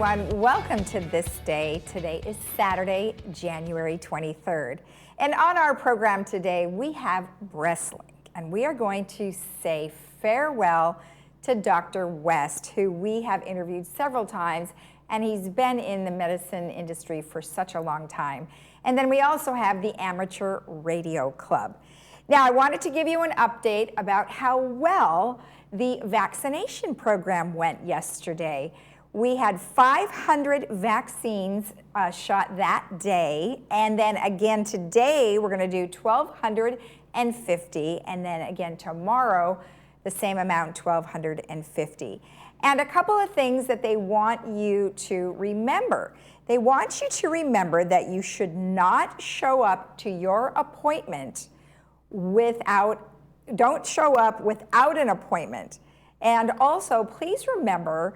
everyone. Welcome to This Day. Today is Saturday, January 23rd. And on our program today, we have Breastlink, and we are going to say farewell to Dr. West, who we have interviewed several times, and he's been in the medicine industry for such a long time. And then we also have the Amateur Radio Club. Now, I wanted to give you an update about how well the vaccination program went yesterday. We had 500 vaccines shot that day, and then again today we're going to do 1,250, and then again tomorrow the same amount, 1,250. And a couple of things that they want you to remember. They want you to remember that you should not show up to your appointment don't show up without an appointment. And also, please remember,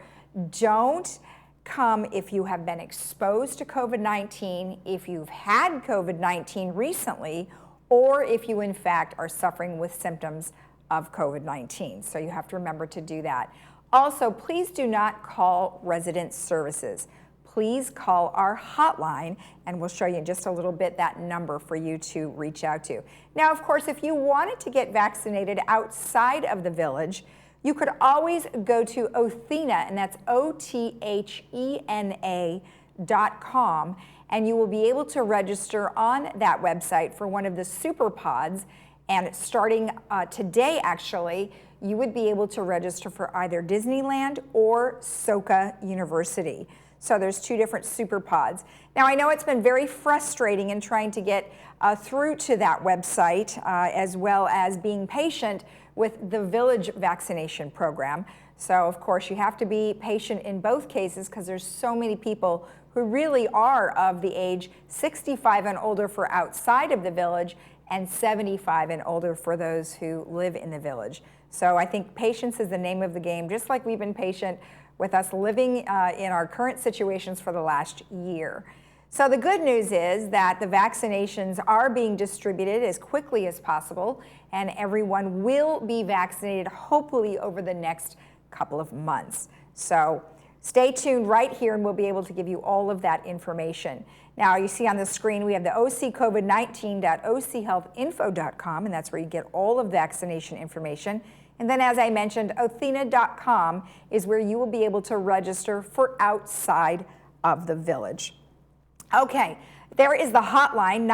don't come if you have been exposed to COVID-19, if you've had COVID-19 recently, or if you in fact are suffering with symptoms of COVID-19. So you have to remember to do that. Also, please do not call resident services. Please call our hotline, and we'll show you in just a little bit that number for you to reach out to. Now, of course, if you wanted to get vaccinated outside of the village, you could always go to Othena, and that's OTHENA.com, and you will be able to register on that website for one of the super pods. And starting today, actually, you would be able to register for either Disneyland or Soka University. So there's two different super pods. Now, I know it's been very frustrating in trying to get through to that website, as well as being patient with the village vaccination program. So, of course, you have to be patient in both cases because there's so many people who really are of the age 65 and older for outside of the village and 75 and older for those who live in the village. So I think patience is the name of the game, just like we've been patient with us living in our current situations for the last year. So the good news is that the vaccinations are being distributed as quickly as possible, and everyone will be vaccinated hopefully over the next couple of months. So stay tuned right here and we'll be able to give you all of that information. Now, you see on the screen we have the occovid19.ochealthinfo.com, and that's where you get all of vaccination information. And then, as I mentioned, Othena.com is where you will be able to register for outside of the village. Okay, there is the hotline,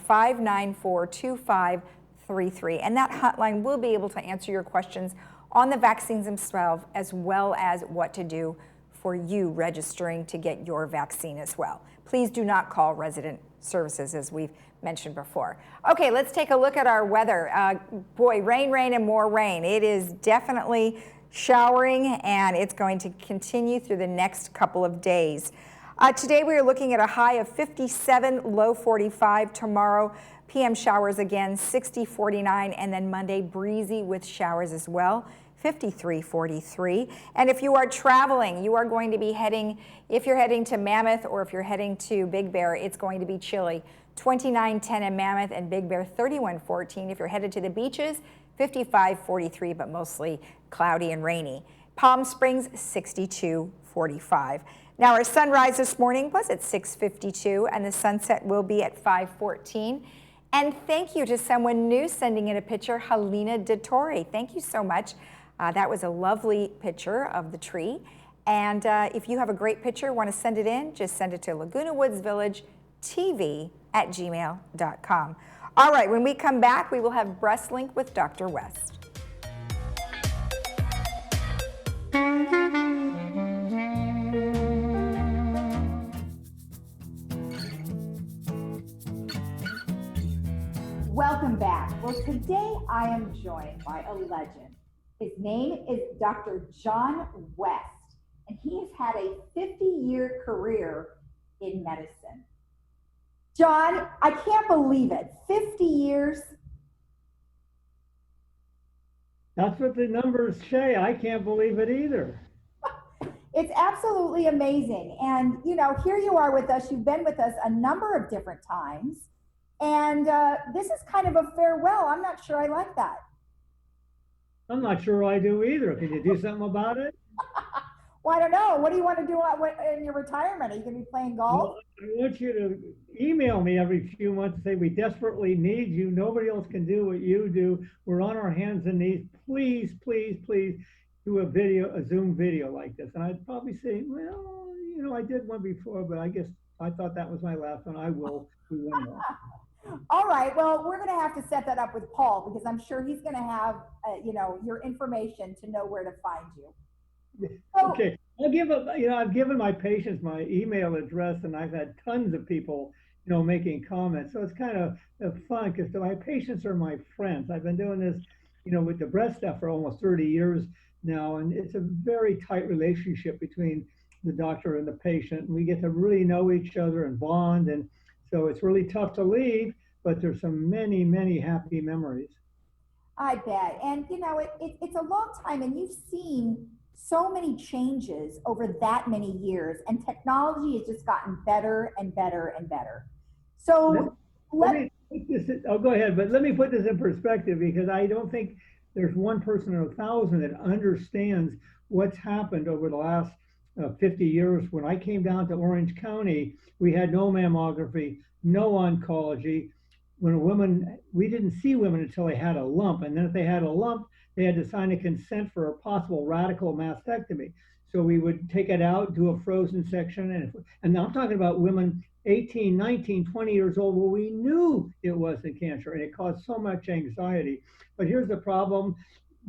949-594-2533. And that hotline will be able to answer your questions on the vaccines themselves, as well as what to do for you registering to get your vaccine as well. Please do not call resident services, as we've mentioned before. Okay, let's take a look at our weather. Boy, rain, rain, and more rain. It is definitely showering, and it's going to continue through the next couple of days. Today we are looking at a high of 57, low 45. Tomorrow, PM showers again, 60, 49, and then Monday, breezy with showers as well. 53, 43. And if you are traveling, you are going to be heading, if you're heading to Mammoth or if you're heading to Big Bear, it's going to be chilly. 29, 10 in Mammoth, and Big Bear 31, 14. If you're headed to the beaches, 55, 43, but mostly cloudy and rainy. Palm Springs 62, 45. Now our sunrise this morning was at 6:52, and the sunset will be at 5:14. And thank you to someone new sending in a picture, Helena DeTore. Thank you so much. That was a lovely picture of the tree. And if you have a great picture, want to send it in, just send it to Laguna Woods Village TV@gmail.com. All right, when we come back, we will have Breastlink with Dr. West. Welcome back. Well, today I am joined by a legend. His name is Dr. John West, and he has had a 50-year career in medicine. John, I can't believe it. 50 years. That's what the numbers say. I can't believe it either. It's absolutely amazing. And, you know, here you are with us. You've been with us a number of different times. And this is kind of a farewell. I'm not sure I like that. I'm not sure I do either. Can you do something about it? Well, I don't know. What do you want to do in your retirement? Are you going to be playing golf? Well, I want you to email me every few months and say, we desperately need you. Nobody else can do what you do. We're on our hands and knees. Please, please, please do a Zoom video like this. And I'd probably say, well, I did one before, but I guess I thought that was my last one. I will do one more. All right. Well, we're going to have to set that up with Paul because I'm sure he's going to have, your information to know where to find you. Okay, I've given my patients my email address, and I've had tons of people, making comments. So it's kind of fun because my patients are my friends. I've been doing this, with the breast stuff for almost 30 years now, and it's a very tight relationship between the doctor and the patient. And we get to really know each other and bond, and so it's really tough to leave, but there's some many, many happy memories. I bet. And, it's a long time, and you've seen so many changes over that many years, and technology has just gotten better and better and better. So go ahead, but let me put this in perspective because I don't think there's one person in 1,000 that understands what's happened over the last 50 years. When I came down to Orange County, we had no mammography, no oncology. We didn't see women until they had a lump, and then if they had a lump, they had to sign a consent for a possible radical mastectomy. So we would take it out, do a frozen section, and I'm talking about women 18, 19, 20 years old, where we knew it wasn't cancer, and it caused so much anxiety. But here's the problem.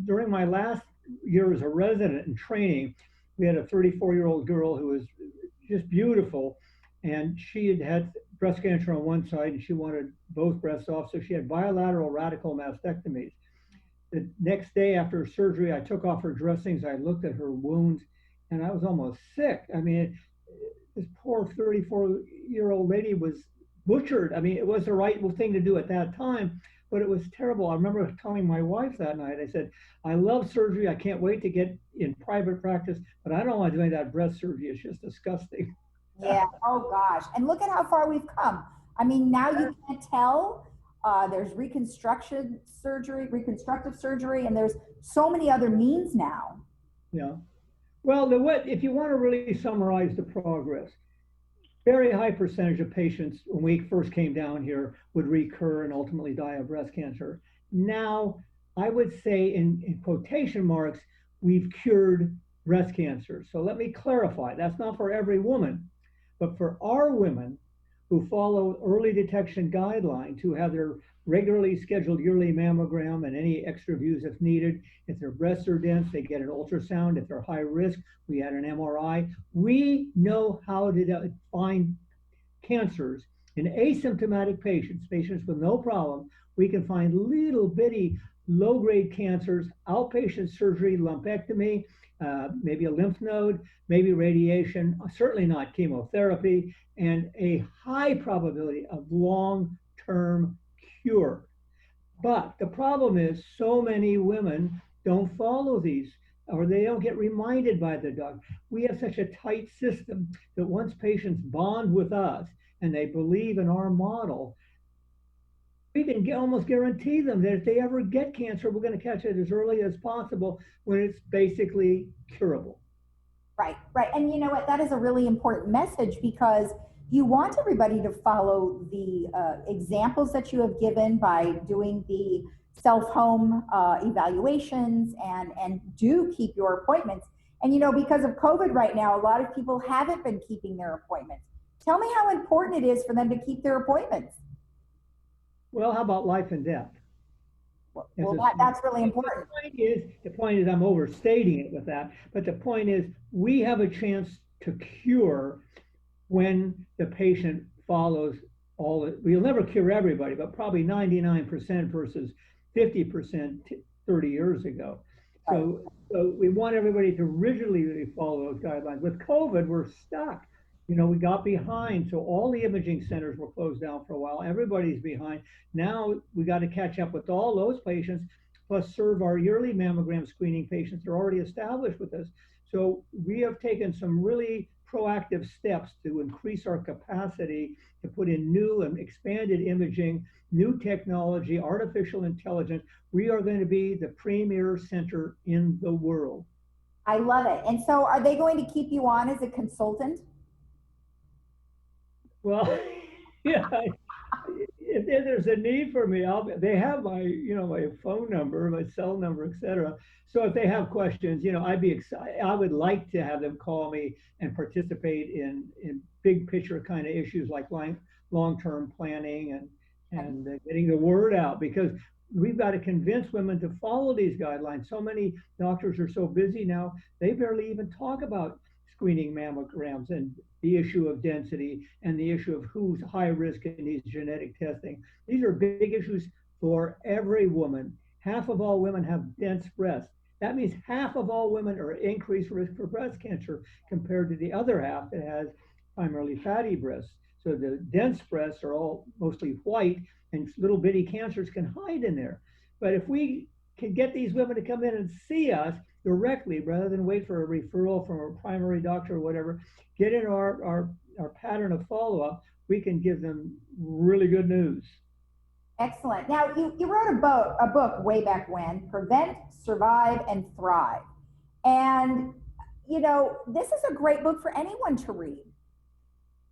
During my last year as a resident in training, we had a 34-year-old girl who was just beautiful, and she had had breast cancer on one side, and she wanted both breasts off, so she had bilateral radical mastectomies. The next day after surgery, I took off her dressings. I looked at her wounds, and I was almost sick. I mean, this poor 34-year-old lady was butchered. I mean, it was the right thing to do at that time, but it was terrible. I remember telling my wife that night, I said, I love surgery. I can't wait to get in private practice, but I don't want to do any of that breast surgery. It's just disgusting. Yeah. Oh, gosh. And look at how far we've come. I mean, now you can't tell. There's reconstructive surgery, and there's so many other means now. Yeah. Well, if you want to really summarize the progress, very high percentage of patients when we first came down here would recur and ultimately die of breast cancer. Now, I would say in quotation marks, we've cured breast cancer. So let me clarify, that's not for every woman, but for our women who follow early detection guidelines, who have their regularly scheduled yearly mammogram and any extra views if needed. If their breasts are dense, they get an ultrasound. If they're high risk, we add an MRI. We know how to find cancers in asymptomatic patients with no problem. We can find little bitty low-grade cancers, outpatient surgery, lumpectomy, maybe a lymph node, maybe radiation, certainly not chemotherapy, and a high probability of long-term cure. But the problem is so many women don't follow these, or they don't get reminded by the doctor. We have such a tight system that once patients bond with us and they believe in our model, we can almost guarantee them that if they ever get cancer, we're going to catch it as early as possible when it's basically curable. Right, right. And you know what? That is a really important message because you want everybody to follow the examples that you have given by doing the self-home evaluations and do keep your appointments. And because of COVID right now, a lot of people haven't been keeping their appointments. Tell me how important it is for them to keep their appointments. Well, how about life and death? Well, that's really important. The point is, I'm overstating it with that, but the point is, we have a chance to cure when the patient follows we'll never cure everybody, but probably 99% versus 50% 30 years ago. So we want everybody to rigidly follow those guidelines. With COVID, we're stuck. We got behind, so all the imaging centers were closed down for a while. Everybody's behind. Now we got to catch up with all those patients, plus serve our yearly mammogram screening patients that are already established with us. So we have taken some really proactive steps to increase our capacity to put in new and expanded imaging, new technology, artificial intelligence. We are going to be the premier center in the world. I love it. And so are they going to keep you on as a consultant? Well, yeah, if there's a need for me, they have my, my phone number, my cell number, etc. So if they have questions, I'd be excited. I would like to have them call me and participate in big picture kind of issues like long-term planning and getting the word out, because we've got to convince women to follow these guidelines. So many doctors are so busy now, they barely even talk about screening mammograms and the issue of density and the issue of who's high risk in these genetic testing. These are big issues for every woman. Half of all women have dense breasts. That means half of all women are increased risk for breast cancer compared to the other half that has primarily fatty breasts. So the dense breasts are all mostly white, and little bitty cancers can hide in there. But if we can get these women to come in and see us directly rather than wait for a referral from a primary doctor or whatever, get in our pattern of follow-up, we can give them really good news. Excellent. Now, you wrote a book way back when, Prevent, Survive, and Thrive. And, this is a great book for anyone to read.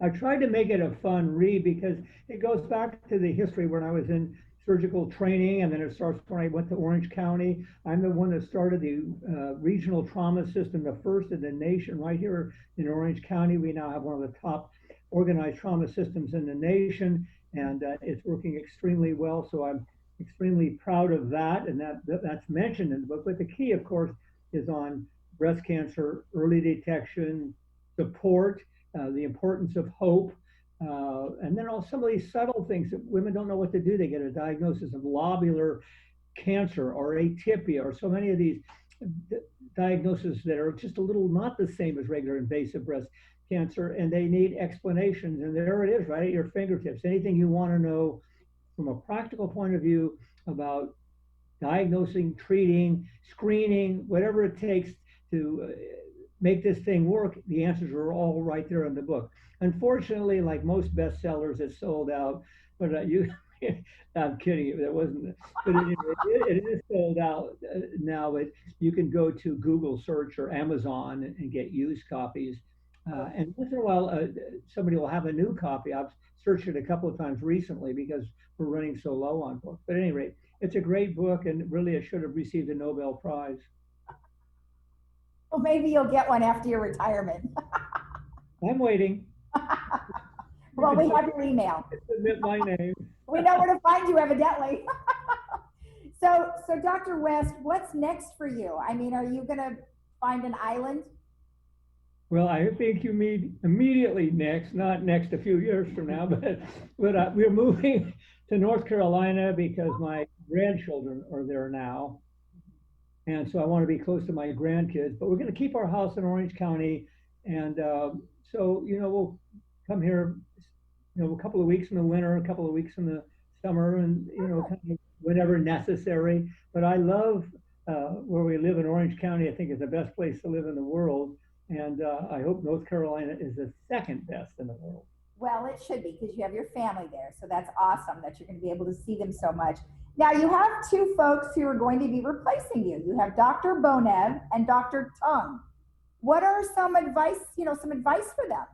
I tried to make it a fun read because it goes back to the history when I was in surgical training, and then it starts when I went to Orange County. I'm the one that started the regional trauma system, the first in the nation right here in Orange County. We now have one of the top organized trauma systems in the nation, and it's working extremely well. So I'm extremely proud of that, and that's mentioned in the book. But the key, of course, is on breast cancer, early detection, support, the importance of hope, and then all some of these subtle things that women don't know what to do. They get a diagnosis of lobular cancer or atypia, or so many of these diagnoses that are just a little not the same as regular invasive breast cancer, and they need explanations. And there it is, right at your fingertips. Anything you want to know from a practical point of view about diagnosing, treating, screening, whatever it takes to make this thing work, the answers are all right there in the book. Unfortunately, like most bestsellers, it's sold out. But I'm kidding. That wasn't. But it is sold out now. But you can go to Google search or Amazon and get used copies. And once in a while, somebody will have a new copy. I've searched it a couple of times recently because we're running so low on books. But at any rate, it's a great book, and really, it should have received a Nobel Prize. Well, maybe you'll get one after your retirement. I'm waiting. Well, we have your email. Submit my name. We know where to find you, evidently. So, Dr. West, what's next for you? I mean, are you going to find an island? Well, I think you mean immediately next, not next a few years from now, but we're moving to North Carolina because my grandchildren are there now. And so I want to be close to my grandkids, but we're going to keep our house in Orange County. And so, we'll come here, a couple of weeks in the winter, a couple of weeks in the summer, and, kind of whenever necessary. But I love where we live in Orange County. I think it's the best place to live in the world. And I hope North Carolina is the second best in the world. Well, it should be, because you have your family there. So that's awesome that you're going to be able to see them so much. Now, you have two folks who are going to be replacing you. You have Dr. Bonev and Dr. Tung. What are some advice for them?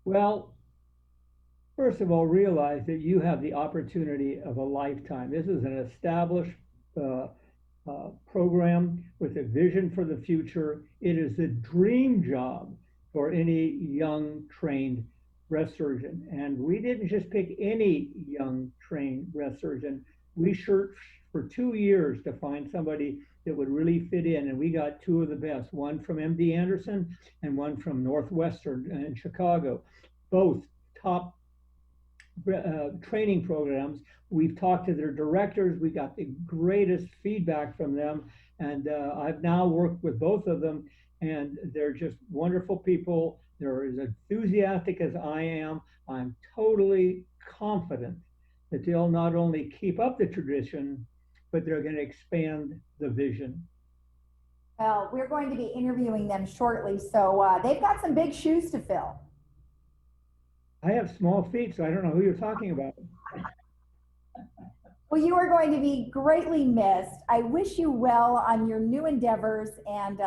Well, first of all, realize that you have the opportunity of a lifetime. This is an established program with a vision for the future. It is the dream job for any young trained breast surgeon. And we didn't just pick any young trained breast surgeon. We searched for 2 years to find somebody that would really fit in. And we got two of the best, one from MD Anderson and one from Northwestern in Chicago, both top training programs. We've talked to their directors. We got the greatest feedback from them. And I've now worked with both of them, and they're just wonderful people. They're as enthusiastic as I am. I'm totally confident that they'll not only keep up the tradition, but they're going to expand the vision. Well, we're going to be interviewing them shortly, so they've got some big shoes to fill. I have small feet, so I don't know who you're talking about. Well, you are going to be greatly missed. I wish you well on your new endeavors and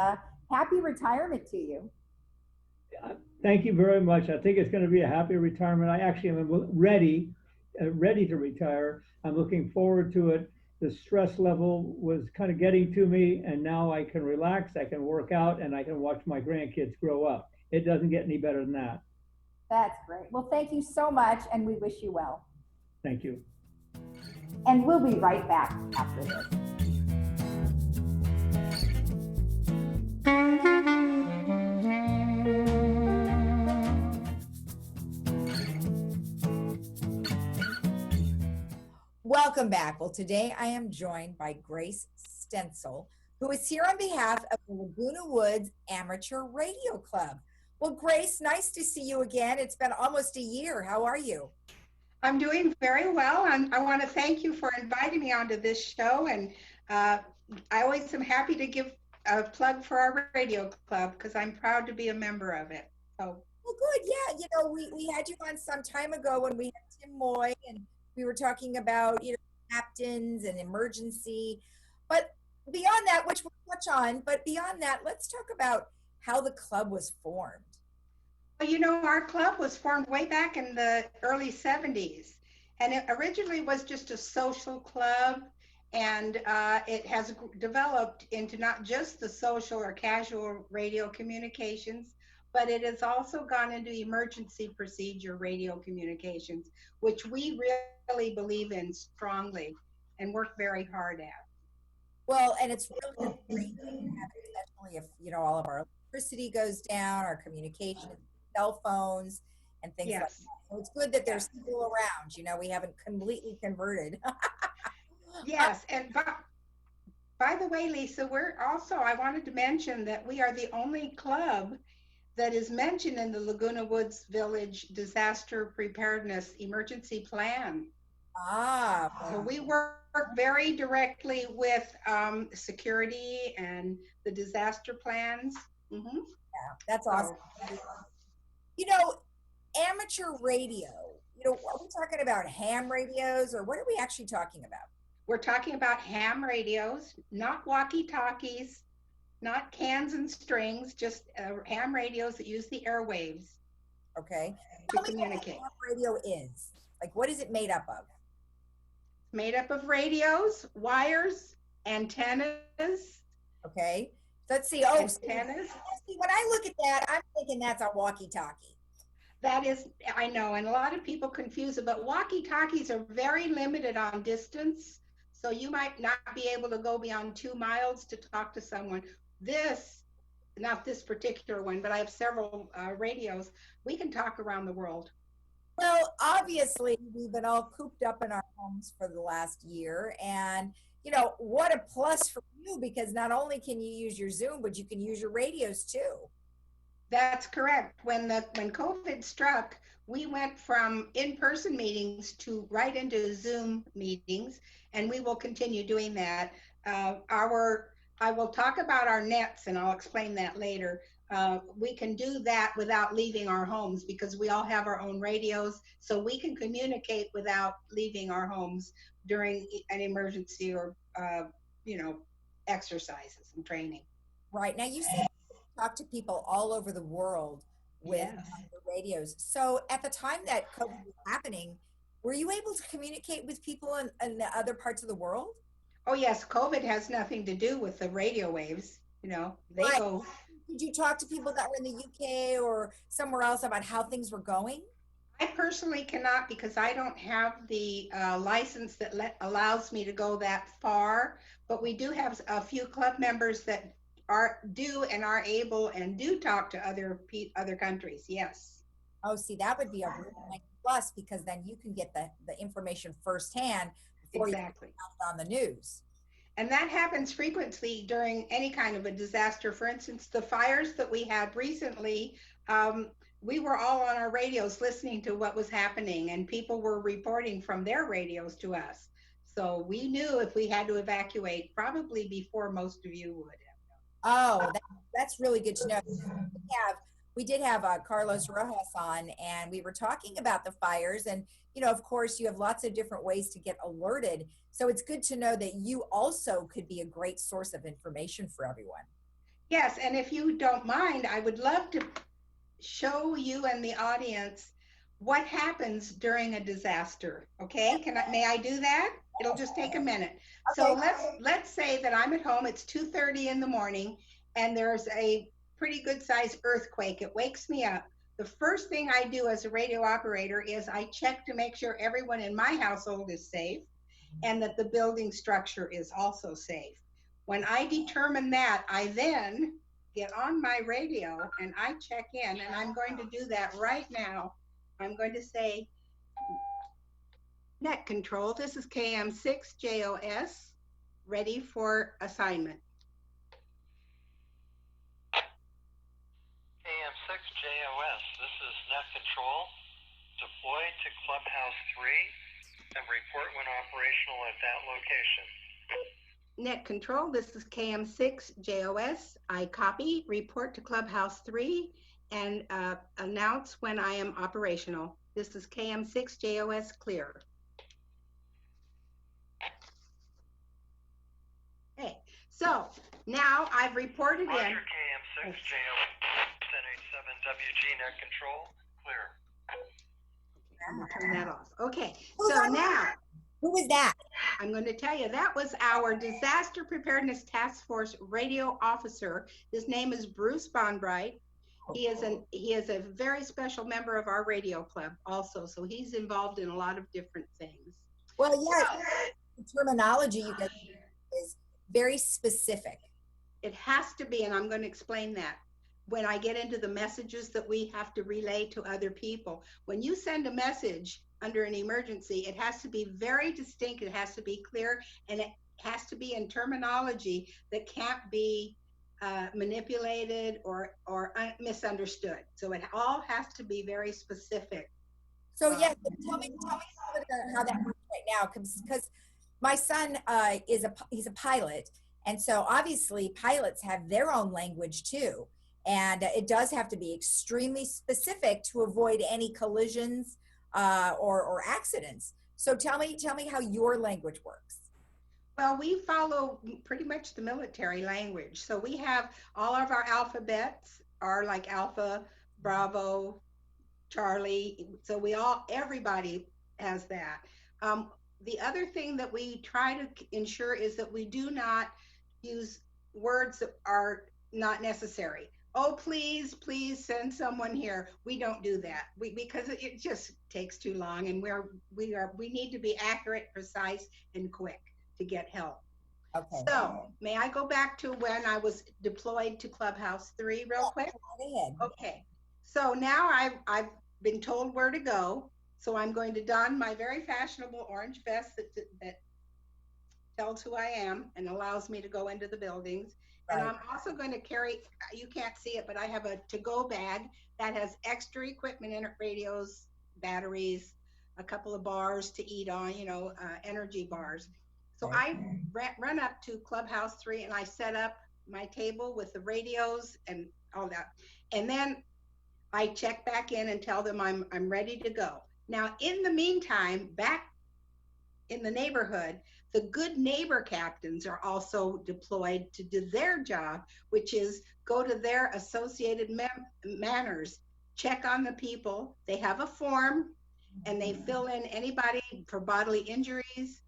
happy retirement to you. Thank you very much. I think it's going to be a happy retirement. I actually am ready to retire. I'm looking forward to it. The stress level was kind of getting to me, and now I can relax, I can work out, and I can watch my grandkids grow up. It doesn't get any better than that. That's great. Well, thank you so much, and we wish you well. Thank you. And we'll be right back after this. Welcome back. Well, today I am joined by Grace Stencil, who is here on behalf of the Laguna Woods Amateur Radio Club. Well, Grace, nice to see you again. It's been almost a year. How are you? I'm doing very well, and I want to thank you for inviting me onto this show. And I always am happy to give a plug for our radio club because I'm proud to be a member of it. So, well, good. Yeah, you know, we had you on some time ago when we had Tim Moy, and we were talking about, you know, captains and emergency. But beyond that, which we'll touch on, but beyond that, let's talk about how the club was formed. well, you know, our club was formed way back in the early 70s, and it originally was just a social club. And it has developed into not just the social or casual radio communications, but it has also gone into emergency procedure radio communications, which we really believe in strongly and work very hard at. Well, and it's really great to have it, especially if, you know, all of our electricity goes down, our communication, cell phones, and things like that. Yes. So it's good that there's people around. You know, we haven't completely converted. Yes, and by the way, Lisa, we're also, I wanted to mention that we are the only club that is mentioned in the Laguna Woods Village Disaster Preparedness Emergency Plan. So we work very directly with security and the disaster plans. Yeah, that's awesome. You know, amateur radio, you know, are we talking about ham radios or what are we actually talking about? We're talking about ham radios, not walkie-talkies, not cans and strings, just ham radios that use the airwaves. Okay. To communicate. What a ham radio is. Like, what is it made up of? Made up of radios, wires, antennas. Okay. Let's see. Oh, antennas. See, when I look at that, I'm thinking that's a walkie-talkie. That is, I know, and a lot of people confuse it, but walkie-talkies are very limited on distance. So you might not be able to go beyond 2 miles to talk to someone. This, not this particular one, but I have several radios. We can talk around the world. Well, obviously, we've been all cooped up in our homes for the last year. And, you know, what a plus for you, because not only can you use your Zoom, but you can use your radios too. That's correct. When COVID struck, we went from in-person meetings to right into Zoom meetings, and we will continue doing that. I will talk about our nets, and I'll explain that later. We can do that without leaving our homes because we all have our own radios, so we can communicate without leaving our homes during an emergency or, you know, exercises and training. Right. Now, you said you talk to people all over the world with the radios. So at the time that COVID was happening, were you able to communicate with people in the other parts of the world? Oh, yes. COVID has nothing to do with the radio waves. You know, they go. Did you talk to people that were in the UK or somewhere else about how things were going? I personally cannot because I don't have the license that allows me to go that far. But we do have a few club members that are able and do talk to other countries. Yes. Oh, see, that would be a really nice plus because then you can get the information firsthand before you put it on the news. And that happens frequently during any kind of a disaster. For instance, the fires that we had recently, we were all on our radios listening to what was happening, and people were reporting from their radios to us. So we knew if we had to evacuate, probably before most of you would have. Oh, that's really good to know. we did have Carlos Rojas on, and we were talking about the fires. And, you know, of course, you have lots of different ways to get alerted. So it's good to know that you also could be a great source of information for everyone. Yes, and if you don't mind, I would love to show you and the audience what happens during a disaster. Okay, may I do that? It'll just take a minute. So let's say that I'm at home, it's 2:30 in the morning, and there's a pretty good sized earthquake. It wakes me up. The first thing I do as a radio operator is I check to make sure everyone in my household is safe and that the building structure is also safe. When I determine that, I then get on my radio and I check in, and I'm going to do that right now. I'm going to say, net control, this is KM6JOS, ready for assignment. KM6JOS, this is net control, deploy to Clubhouse 3 and report when operational at that location. Net control, this is KM6JOS. I copy, report to Clubhouse 3, and announce when I am operational. This is KM6JOS clear. Okay, so now I've reported Roger, in. KM6JOS, 1087WG net control, clear. I'm gonna turn that off. Okay, Who's so on now. that? Who was that? I'm going to tell you, that was our Disaster Preparedness Task Force radio officer. His name is Bruce Bonbright. He is a very special member of our radio club also, so he's involved in a lot of different things. Well, yeah, the terminology you guys is very specific. It has to be, and I'm going to explain that when I get into the messages that we have to relay to other people. When you send a message under an emergency, it has to be very distinct, it has to be clear, and it has to be in terminology that can't be manipulated or misunderstood. So it all has to be very specific. So yeah, tell me how that works right now, because my son he's a pilot, and so obviously pilots have their own language too, and it does have to be extremely specific to avoid any collisions or accidents. So tell me how your language works. Well, we follow pretty much the military language. So we have all of our alphabets are like Alpha, Bravo, Charlie. So everybody has that. The other thing that we try to ensure is that we do not use words that are not necessary. Oh, please send someone here. We don't do that. Because it just takes too long, and we need to be accurate, precise, and quick to get help. Okay. So may I go back to when I was deployed to Clubhouse 3 real quick? Go ahead. Okay. So now I've been told where to go. So I'm going to don my very fashionable orange vest that tells who I am and allows me to go into the buildings. And I'm also going to carry, you can't see it, but I have a to-go bag that has extra equipment in it, radios, batteries, a couple of bars to eat on, energy bars. So I run up to Clubhouse 3 and I set up my table with the radios and all that. And then I check back in and tell them I'm ready to go. Now, in the meantime, back in the neighborhood, the good neighbor captains are also deployed to do their job, which is go to their associated manors, check on the people. They have a form and they fill in anybody for bodily injuries.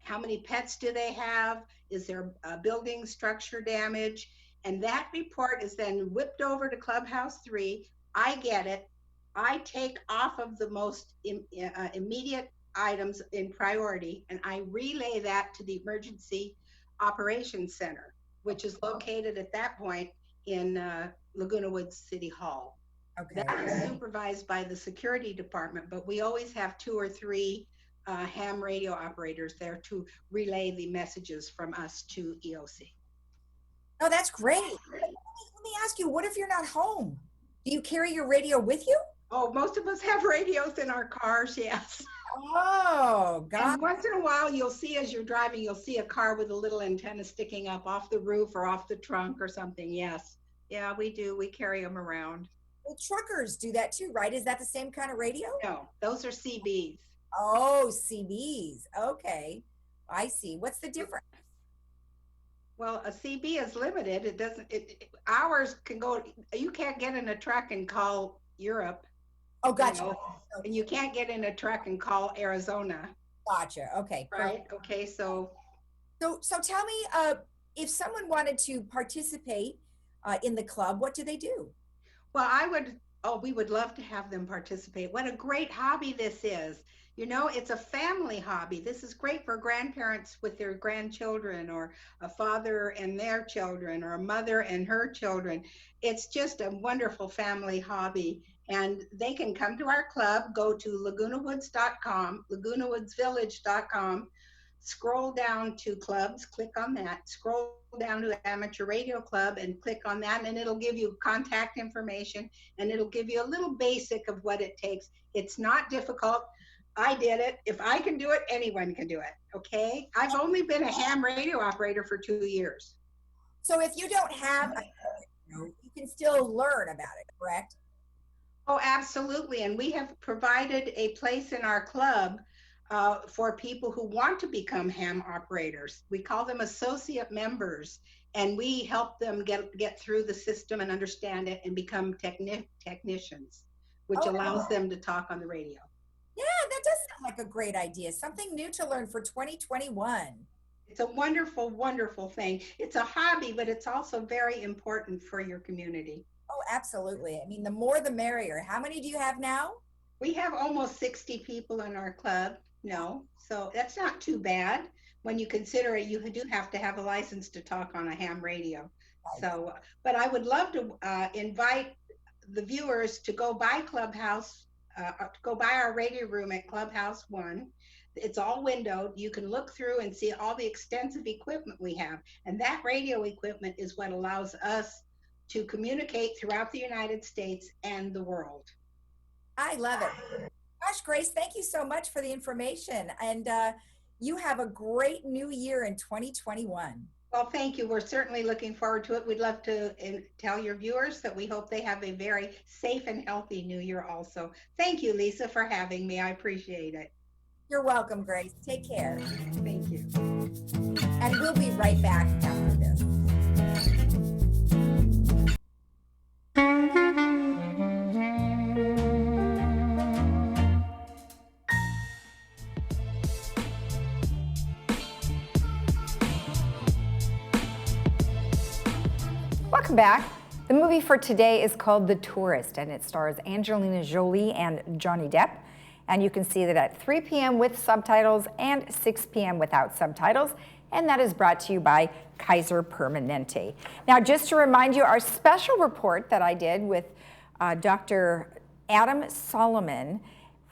How many pets do they have? Is there building structure damage? And that report is then whipped over to Clubhouse 3. I get it. I take off of the most immediate items in priority, and I relay that to the Emergency Operations Center, which is located at that point in Laguna Woods City Hall. Okay. That is supervised by the security department, but we always have 2 or 3 ham radio operators there to relay the messages from us to EOC. Oh, that's great. Let me ask you, what if you're not home? Do you carry your radio with you? Oh, most of us have radios in our cars, yes. Oh, God. And once in a while, you'll see as you're driving, you'll see a car with a little antenna sticking up off the roof or off the trunk or something. Yes. Yeah, we do. We carry them around. Well, truckers do that too, right? Is that the same kind of radio? No, those are CBs. Oh, CBs. Okay. I see. What's the difference? Well, a CB is limited. It doesn't, ours can go, you can't get in a truck and call Europe. Oh, gotcha. know, and you can't get in a truck and call Arizona. Gotcha. Okay. Right. Okay. So tell me, if someone wanted to participate in the club, what do they do? well, we would love to have them participate. What a great hobby this is. You know, it's a family hobby. This is great for grandparents with their grandchildren, or a father and their children, or a mother and her children. It's just a wonderful family hobby. And they can come to our club, go to lagunawoods.com, lagunawoodsvillage.com, scroll down to clubs, click on that, scroll down to Amateur Radio Club and click on that, and it'll give you contact information, and it'll give you a little basic of what it takes. It's not difficult. I did it. If I can do it, anyone can do it. Okay. I've only been a ham radio operator for 2 years. So if you don't have, you can still learn about it, correct? Oh, absolutely. And we have provided a place in our club for people who want to become ham operators. We call them associate members, and we help them get through the system and understand it and become technicians, which allows them to talk on the radio. Yeah, that does sound like a great idea. Something new to learn for 2021. It's a wonderful, wonderful thing. It's a hobby, but it's also very important for your community. Oh, absolutely. I mean, the more the merrier. How many do you have now? We have almost 60 people in our club. No, so that's not too bad when you consider it. You do have to have a license to talk on a ham radio. Right. So, but I would love to invite the viewers to go by Clubhouse, go by our radio room at Clubhouse 1. It's all windowed. You can look through and see all the extensive equipment we have. And that radio equipment is what allows us to communicate throughout the United States and the world. I love it. Gosh, Grace, thank you so much for the information. And you have a great new year in 2021. Well, thank you. We're certainly looking forward to it. We'd love to tell your viewers that we hope they have a very safe and healthy new year also. Thank you, Lisa, for having me. I appreciate it. You're welcome, Grace. Take care. Thank you. And we'll be right back after this. Welcome back. The movie for today is called The Tourist, and it stars Angelina Jolie and Johnny Depp. And you can see that at 3 p.m. with subtitles and 6 p.m. without subtitles. And that is brought to you by Kaiser Permanente. Now, just to remind you, our special report that I did with Dr. Adam Solomon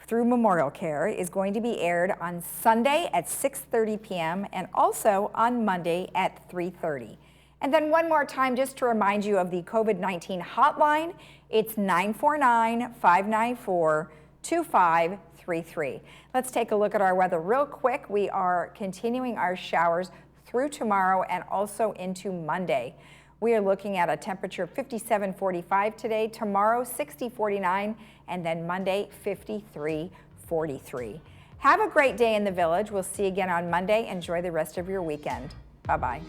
through Memorial Care is going to be aired on Sunday at 6:30 p.m. and also on Monday at 3:30. And then one more time, just to remind you of the COVID-19 hotline, it's 949-594-2533. Let's take a look at our weather real quick. We are continuing our showers through tomorrow and also into Monday. We are looking at a temperature of 57.45 today, tomorrow 60.49, and then Monday 53.43. Have a great day in the village. We'll see you again on Monday. Enjoy the rest of your weekend. Bye-bye.